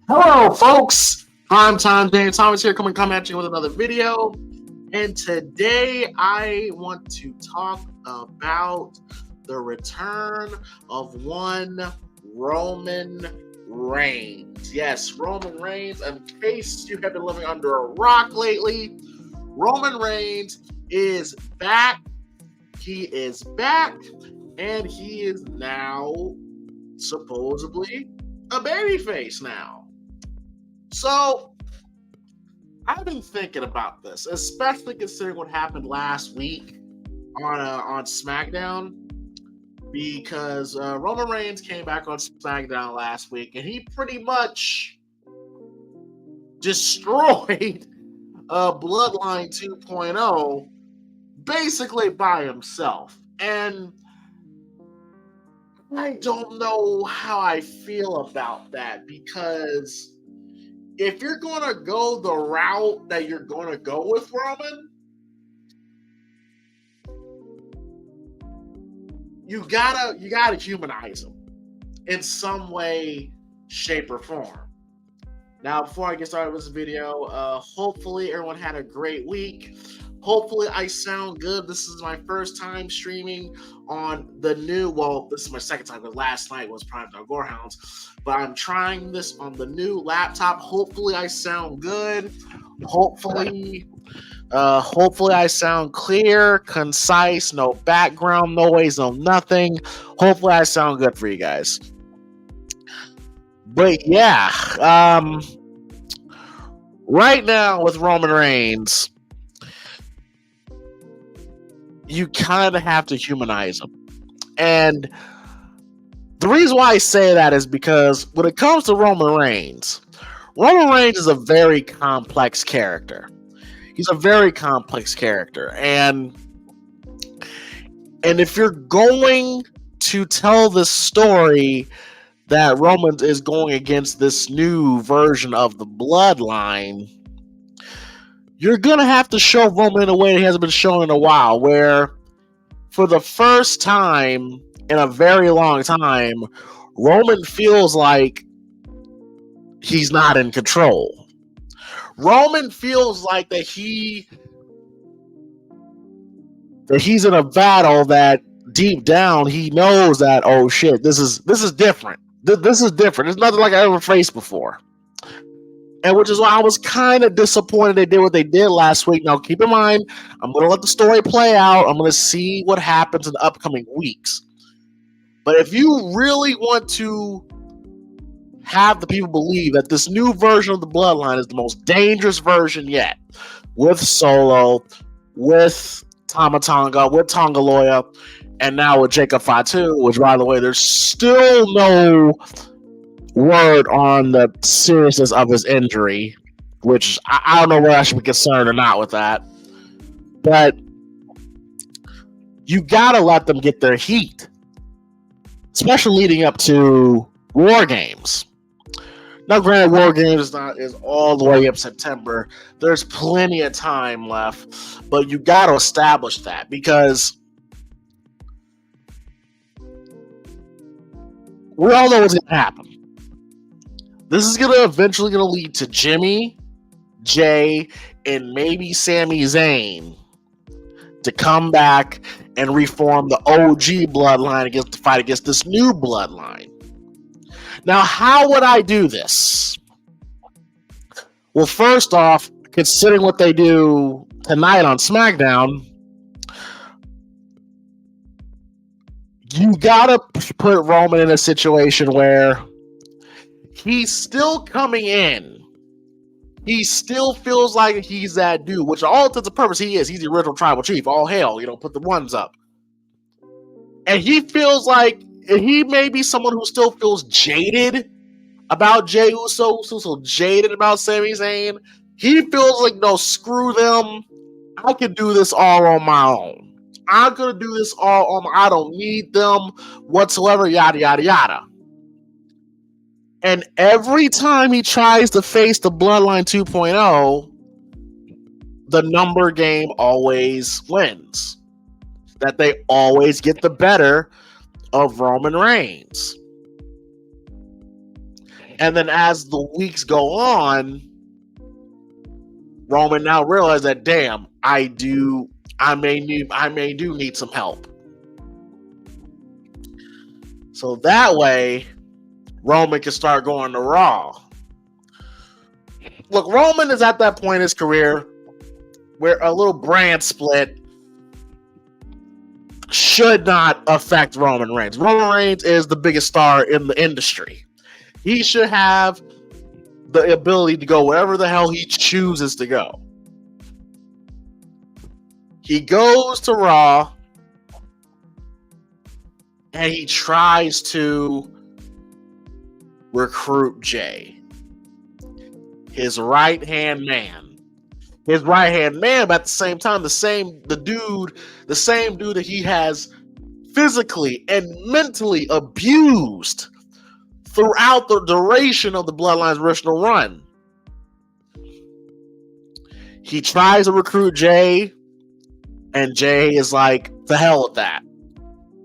Hello, folks. I'm Tom James Thomas here, coming at you with another video. And today I want to talk about the return of one Roman Reigns. Yes, Roman Reigns. In case you have been living under a rock lately, Roman Reigns is back. He is back, and he is now supposedly a babyface now. So, I've been thinking about this, especially considering what happened last week on SmackDown, because Roman Reigns came back on SmackDown last week, and he pretty much destroyed Bloodline 2.0 basically by himself. And I don't know how I feel about that, because if you're going to go the route that you're going to go with Roman, you gotta humanize him in some way, shape, or form. Now, before I get started with this video, hopefully everyone had a great week. Hopefully I sound good. This is my first time streaming on the new, well, this is my second time because last night was Primetime Gorehounds, but I'm trying this on the new laptop. Hopefully I sound good. Hopefully I sound clear, concise, no background noise, no nothing. Hopefully I sound good for you guys. But yeah, right now with Roman Reigns, you kind of have to humanize him. And the reason why I say that is because when it comes to Roman Reigns is a very complex character. He's a very complex character. And if you're going to tell the story that Roman is going against this new version of the bloodline, you're going to have to show Roman in a way that he hasn't been shown in a while, where for the first time in a very long time, Roman feels like he's not in control. Roman feels like that he's in a battle that deep down he knows that, oh shit, this is different. This is different. It's nothing like I ever faced before. And which is why I was kind of disappointed they did what they did last week. Now, keep in mind, I'm going to let the story play out. I'm going to see what happens in the upcoming weeks. But if you really want to have the people believe that this new version of the bloodline is the most dangerous version yet, with Solo, with Tama Tonga, with Tonga Loya, and now with Jacob Fatu, which, by the way, there's still no word on the seriousness of his injury, which I don't know whether I should be concerned or not with that. But you gotta let them get their heat, especially leading up to wargames. Now, granted, wargames is all the way up September. There's plenty of time left, but you gotta establish that, because we all know what's gonna happen. This is eventually going to lead to Jimmy, Jay, and maybe Sami Zayn to come back and reform the OG bloodline to fight against this new bloodline. Now, how would I do this? Well, first off, considering what they do tonight on SmackDown, you gotta put Roman in a situation where he's still coming in. He still feels like he's that dude, which all intents and purposes he is. He's the original tribal chief. All hail, put the ones up. And he feels like he may be someone who still feels jaded about Jey Uso, so jaded about Sami Zayn. He feels like, no, screw them. I can do this all on my own. I'm going to do this all on my own. I don't need them whatsoever, yada, yada, yada. And every time he tries to face the Bloodline 2.0, the number game always wins. That they always get the better of Roman Reigns. And then as the weeks go on, Roman now realized that damn, I may do need some help. So that way, Roman can start going to Raw. Look, Roman is at that point in his career where a little brand split should not affect Roman Reigns. Roman Reigns is the biggest star in the industry. He should have the ability to go wherever the hell he chooses to go. He goes to Raw and he tries to recruit Jay, his right-hand man. His right-hand man, but at the same time, the same dude that he has physically and mentally abused throughout the duration of the Bloodline's original run. He tries to recruit Jay, and Jay is like, the hell with that.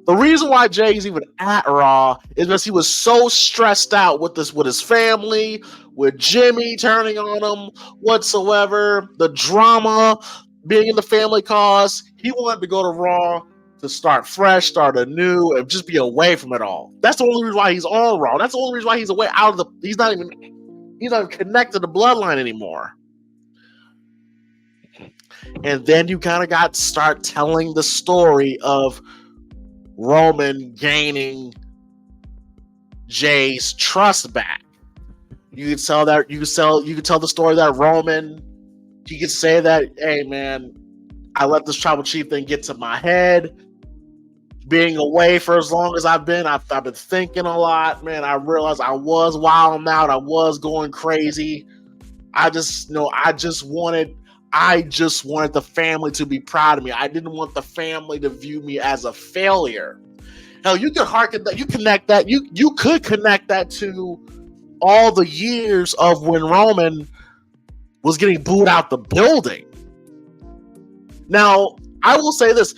The reason why Jay is even at Raw is because he was so stressed out with his family, with Jimmy turning on him, whatsoever, the drama being in the family cause. He wanted to go to Raw to start fresh, start anew, and just be away from it all. That's the only reason why he's on Raw. That's the only reason why he's away out of the. He's not even connected to Bloodline anymore. And then you kind of got to start telling the story of Roman gaining Jay's trust back. You could tell the story that Roman, he could say that, hey man, I let this tribal chief thing get to my head. Being away for as long as I've been thinking a lot, man. I realized I was wilding out. I was going crazy. I just wanted the family to be proud of me. I didn't want the family to view me as a failure. Hell, you could hearken that. You connect that. You could connect that to all the years of when Roman was getting booed out the building. Now, I will say this.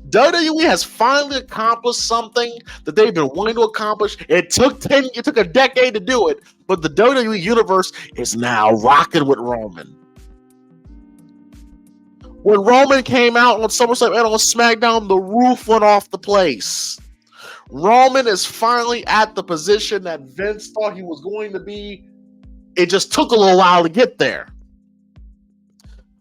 WWE has finally accomplished something that they've been wanting to accomplish. It took a decade to do it, but the WWE universe is now rocking with Roman. When Roman came out on SummerSlam and on SmackDown, the roof went off the place. Roman is finally at the position that Vince thought he was going to be. It just took a little while to get there.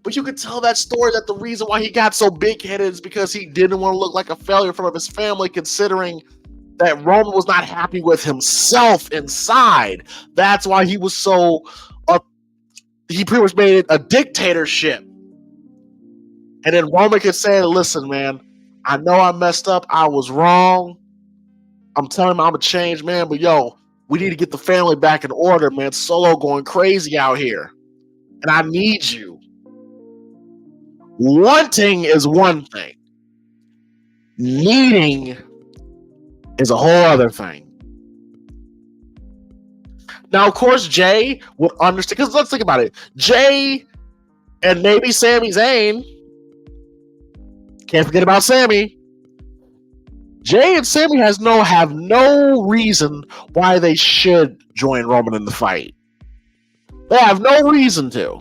But you could tell that story that the reason why he got so big-headed is because he didn't want to look like a failure in front of his family, considering that Roman was not happy with himself inside. That's why he was so... he pretty much made it a dictatorship. And then Roman could say, listen, man, I know I messed up. I was wrong. I'm telling him I'm a changed man, but yo, we need to get the family back in order, man. Solo going crazy out here. And I need you. Wanting is one thing. Needing is a whole other thing. Now, of course, Jay would understand, because let's think about it. Jay and maybe Sami Zayn, can't forget about Sami. Jay and Sami have no reason why they should join Roman in the fight. They have no reason to.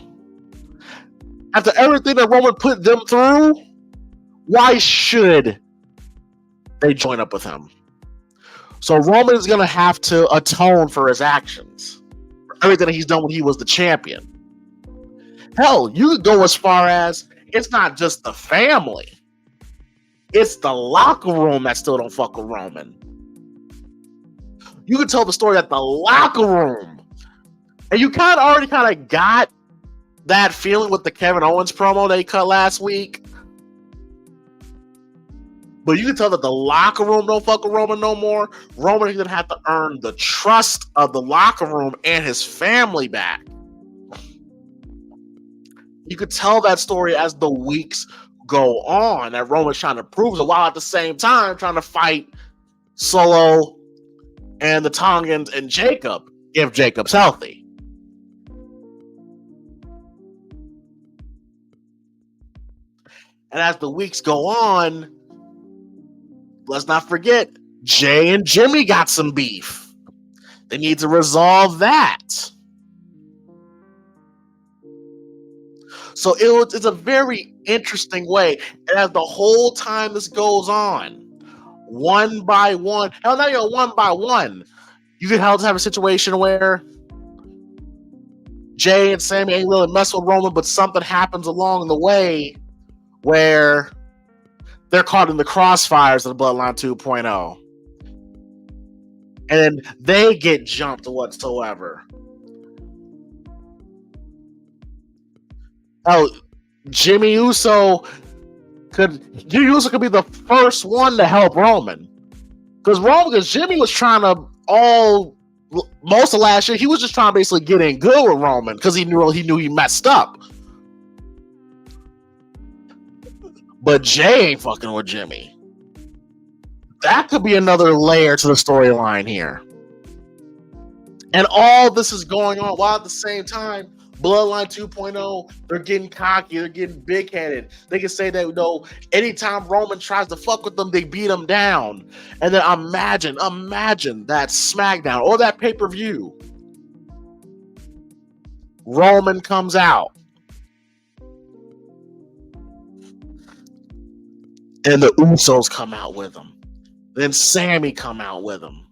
After everything that Roman put them through, why should they join up with him? So Roman is going to have to atone for his actions. For everything that he's done when he was the champion. Hell, you could go as far as, it's not just the family. It's the locker room that still don't fuck with Roman. You could tell the story that the locker room, and you already got that feeling with the Kevin Owens promo they cut last week. But you can tell that the locker room don't fuck with Roman no more. Roman is going to have to earn the trust of the locker room and his family back. You could tell that story as the weeks go on, that Roman's trying to prove it, while at the same time trying to fight Solo and the Tongans and Jacob, if Jacob's healthy. And as the weeks go on, let's not forget, Jay and Jimmy got some beef. They need to resolve that. So it's a very interesting way. And as the whole time this goes on, one by one, hell, not even one by one, you could have a situation where Jay and Sammy ain't really mess with Roman, but something happens along the way where they're caught in the crossfires of the Bloodline 2.0. And then they get jumped whatsoever. Oh, Jimmy Uso could be the first one to help Roman. Because Jimmy was trying to most of last year, he was just trying to basically get in good with Roman because he knew he messed up. But Jay ain't fucking with Jimmy. That could be another layer to the storyline here. And all this is going on while at the same time, Bloodline 2.0, they're getting cocky, they're getting big-headed. They can say that, anytime Roman tries to fuck with them, they beat him down. And then imagine that SmackDown or that pay-per-view. Roman comes out. And the Usos come out with him. Then Sammy come out with him.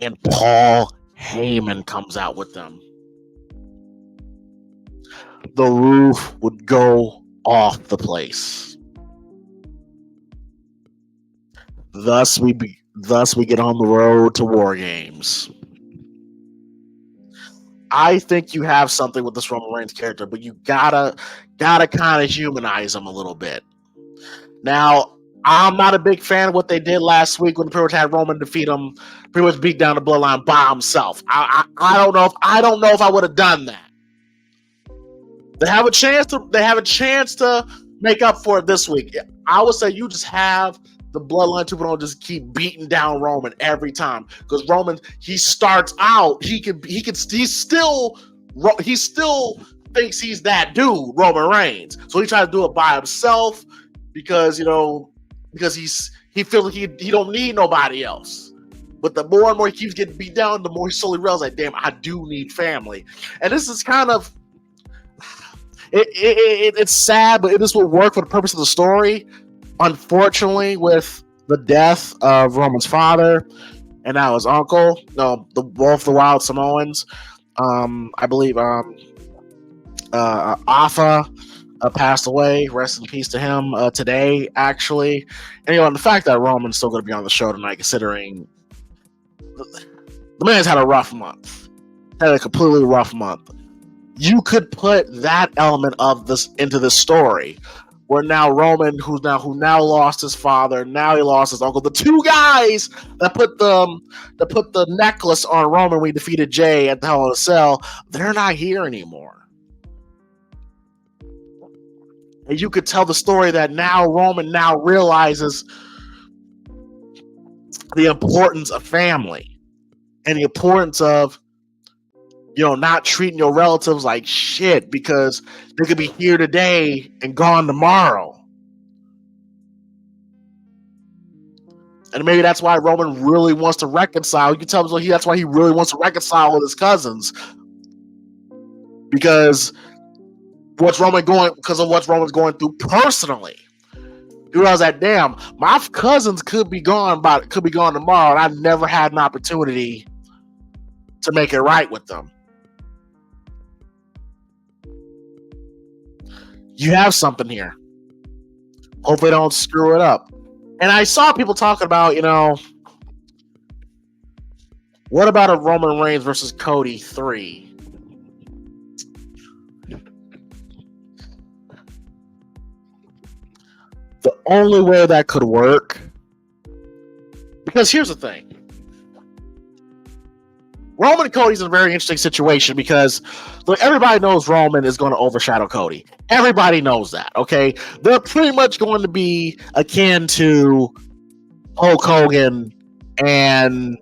And Paul Heyman comes out with them. The roof would go off the place. Thus we get on the road to War Games. I think you have something with this Roman Reigns character, but you gotta kind of humanize him a little bit. Now, I'm not a big fan of what they did last week when they pretty much had Roman defeat him, pretty much beat down the Bloodline by himself. I don't know if I would have done that. They have a chance to make up for it this week. I would say you just have the Bloodline 2.0 just keep beating down Roman every time, because Roman, he starts out, he still thinks he's that dude, Roman Reigns. So he tries to do it by himself because he feels like he don't need nobody else. But the more and more he keeps getting beat down, the more he slowly realizes, like, damn, I do need family. And this is kind of it's sad, but this will work for the purpose of the story. Unfortunately, with the death of Roman's father and now his uncle, both the Wild Samoans, I believe Afa passed away. Rest in peace to him today, actually. And and the fact that Roman's still going to be on the show tonight, considering the man's had a rough month, had a completely rough month. You could put that element of this into this story, where now Roman, who now lost his father, now he lost his uncle. The two guys that put the necklace on Roman when he defeated Jay at the Hell in a Cell, they're not here anymore. And you could tell the story that now Roman now realizes the importance of family and the importance of not treating your relatives like shit, because they could be here today and gone tomorrow. And maybe that's why Roman really wants to reconcile. You can tell that's why he really wants to reconcile with his cousins, because what's Roman's going through personally. He realized that, damn, my cousins could be gone tomorrow, and I never had an opportunity to make it right with them. You have something here. Hopefully don't screw it up. And I saw people talking about, what about a Roman Reigns versus Cody 3? The only way that could work, because here's the thing. Roman and Cody's in a very interesting situation, because everybody knows Roman is going to overshadow Cody. Everybody knows that, okay? They're pretty much going to be akin to Hulk Hogan and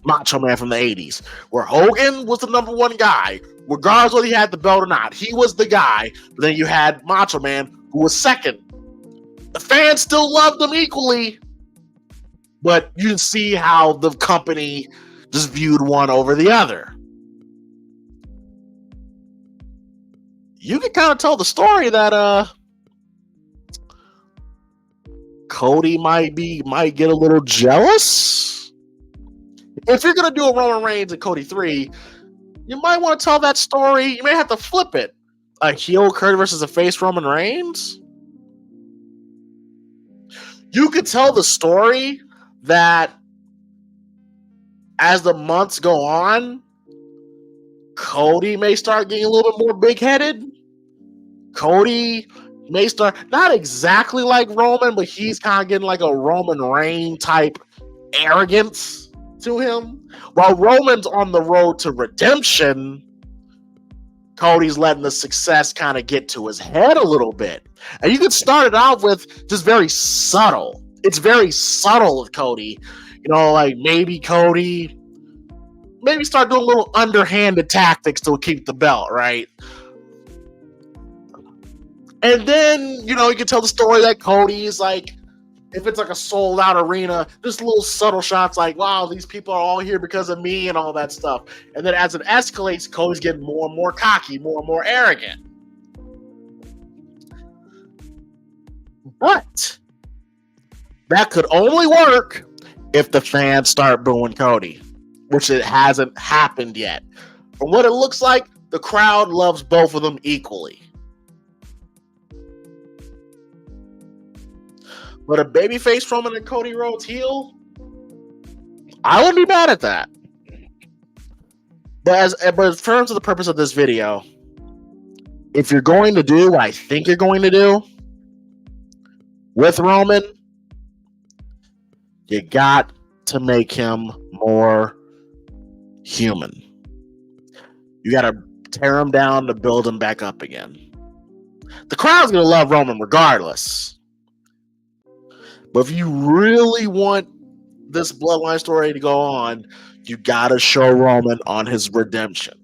Macho Man from the 80s, where Hogan was the number one guy, regardless whether he had the belt or not. He was the guy. But then you had Macho Man, who was second. The fans still loved him equally, but you can see how the company just viewed one over the other. You can kind of tell the story that Cody might get a little jealous. If you're gonna do a Roman Reigns and Cody 3, you might want to tell that story. You may have to flip it. A heel Kurt versus a face Roman Reigns. You could tell the story that as the months go on, Cody may start getting a little bit more big-headed. Cody may start, not exactly like Roman, but he's kind of getting like a Roman Reigns type arrogance to him. While Roman's on the road to redemption, Cody's letting the success kind of get to his head a little bit. And you could start it out with just very subtle. It's very subtle with Cody. Like maybe Cody start doing little underhanded tactics to keep the belt, right? And then, you can tell the story that Cody's like, if it's like a sold out arena, just little subtle shots like, wow, these people are all here because of me and all that stuff. And then as it escalates, Cody's getting more and more cocky, more and more arrogant. But that could only work if the fans start booing Cody, which it hasn't happened yet. From what it looks like, the crowd loves both of them equally. But a babyface Roman and Cody Rhodes heel, I wouldn't be mad at that. But in terms of the purpose of this video, if you're going to do what I think you're going to do with Roman, you got to make him more human. You got to tear him down to build him back up again. The crowd's going to love Roman regardless. But if you really want this bloodline story to go on, you gotta show Roman on his redemption.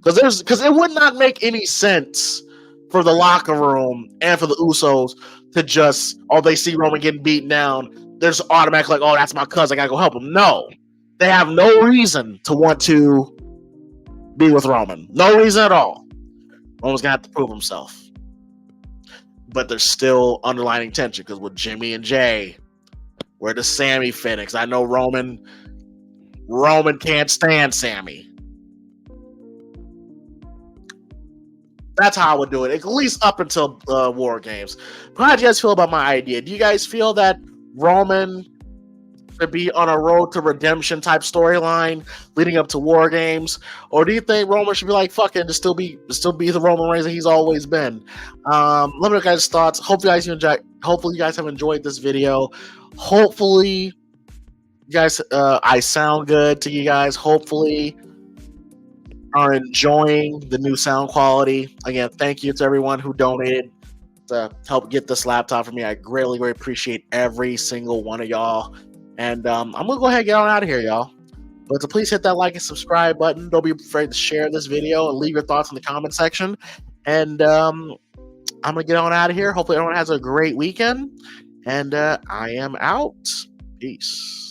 Because it would not make any sense for the locker room and for the Usos to just, they see Roman getting beaten down, there's automatically like, that's my cousin, I gotta go help him. No. They have no reason to want to be with Roman. No reason at all. Roman's gonna have to prove himself. But there's still underlying tension because with Jimmy and Jay, where does Sammy fit? Because I know Roman can't stand Sammy. That's how I would do it, at least up until War Games. How do you guys feel about my idea? Do you guys feel that Roman should be on a road to redemption type storyline leading up to War Games, or do you think Roman should be like, fuck it, just still be the Roman Reigns that he's always been? Let me know your guys' thoughts. Hopefully you guys have enjoyed this video. Hopefully you guys I sound good to you guys. Hopefully are enjoying the new sound quality. Again, thank you to everyone who donated to help get this laptop for me. I greatly appreciate every single one of y'all. And I'm going to go ahead and get on out of here, y'all. But to please hit that like and subscribe button. Don't be afraid to share this video and leave your thoughts in the comment section. And I'm going to get on out of here. Hopefully everyone has a great weekend. And I am out. Peace.